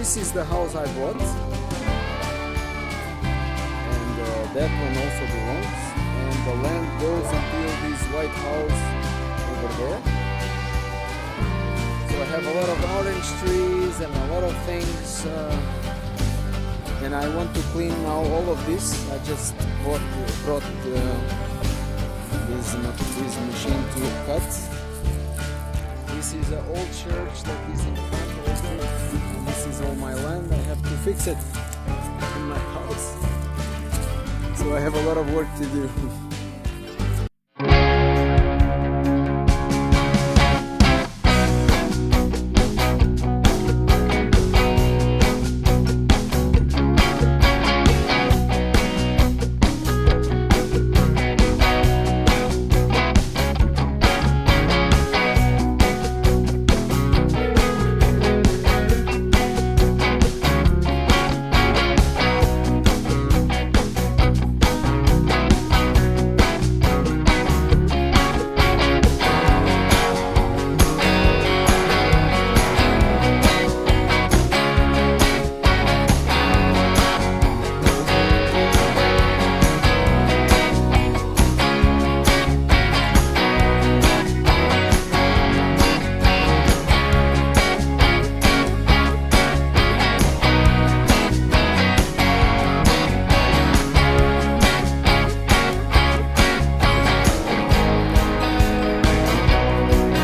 this is the house I bought, and that one also belongs, and the land goes until this white house over there. So I have a lot of orange trees and a lot of things, and I want to clean now all of this. I just brought this machine to cut. This is an old church that is in front also. And this is all my land. I have to fix it in my house. So I have a lot of work to do.